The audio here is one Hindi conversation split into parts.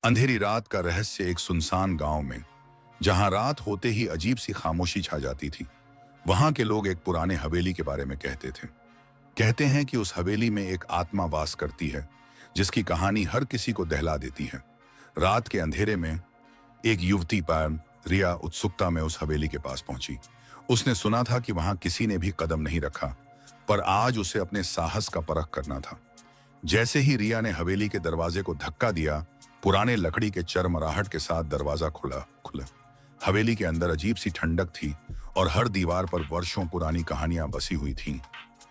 अंधेरी रात का रहस्य। एक सुनसान गांव में, जहां रात होते ही अजीब सी खामोशी छा जाती थी, वहां के लोग एक पुराने हवेली के बारे में कहते थे। कहते हैं कि उस हवेली में एक आत्मा वास करती है, जिसकी कहानी हर किसी को दहला देती है। रात के अंधेरे में एक युवती पैर रिया उत्सुकता में उस हवेली के पास पहुंची। उसने सुना था कि वहां किसी ने भी कदम नहीं रखा, पर आज उसे अपने साहस का परख करना था। जैसे ही रिया ने हवेली के दरवाजे को धक्का दिया, पुराने लकड़ी के चरमराहट के साथ दरवाजा खुला खुला हवेली के अंदर अजीब सी ठंडक थी और हर दीवार पर वर्षों पुरानी कहानियां बसी हुई थीं।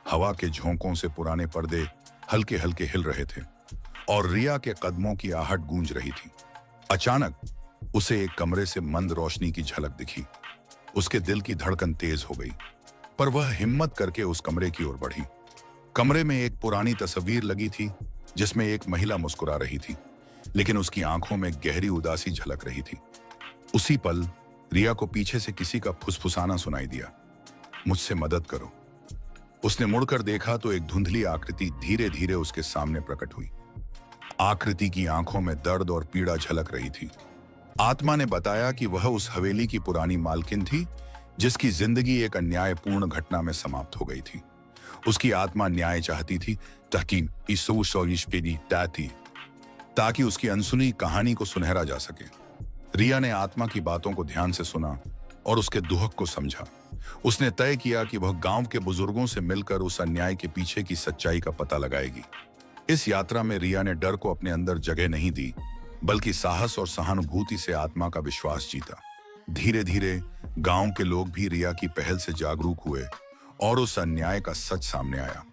हवा के झोंकों से पुराने पर्दे हल्के हल्के हिल रहे थे और रिया के कदमों की आहट गूंज रही थी। अचानक उसे एक कमरे से मंद रोशनी की झलक दिखी। उसके दिल की धड़कन तेज हो गई, पर वह हिम्मत करके उस कमरे की ओर बढ़ी। कमरे में एक पुरानी तस्वीर लगी थी, जिसमें एक महिला मुस्कुरा रही थी, लेकिन उसकी आंखों में गहरी उदासी झलक रही थी। उसी पल रिया को पीछे से किसी का फुसफुसाना सुनाई दिया, मुझसे मदद करो। उसने मुड़कर देखा तो एक धुंधली आकृति धीरे धीरे उसके सामने प्रकट हुई। आकृति की आंखों में दर्द और पीड़ा झलक रही थी। आत्मा ने बताया कि वह उस हवेली की पुरानी मालकिन थी, जिसकी जिंदगी एक अन्यायपूर्ण घटना में समाप्त हो गई थी। उसकी आत्मा न्याय चाहती थी, ताकि उसकी अनसुनी कहानी को सुनहरा जा सके। रिया ने आत्मा की बातों को ध्यान से सुना और उसके दुहक को समझा। उसने तय किया कि वह गांव के बुजुर्गों से मिलकर उस अन्याय के पीछे की सच्चाई का पता लगाएगी। इस यात्रा में रिया ने डर को अपने अंदर जगह नहीं दी, बल्कि साहस और सहानुभूति से आत्मा का विश्वास जीता। धीरे धीरे गांव के लोग भी रिया की पहल से जागरूक हुए और उस अन्याय का सच सामने आया।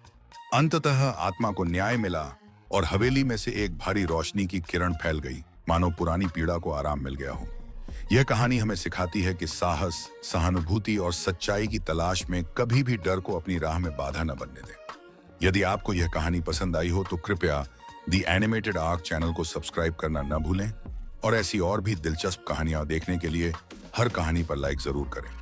अंततः आत्मा को न्याय मिला और हवेली में से एक भारी रोशनी की किरण फैल गई, मानो पुरानी पीड़ा को आराम मिल गया हो। यह कहानी हमें सिखाती है कि साहस, सहानुभूति और सच्चाई की तलाश में कभी भी डर को अपनी राह में बाधा न बनने दें। यदि आपको यह कहानी पसंद आई हो तो कृपया द एनिमेटेड आर्क चैनल को सब्सक्राइब करना न भूलें और ऐसी और भी दिलचस्प कहानियां देखने के लिए हर कहानी पर लाइक जरूर करें।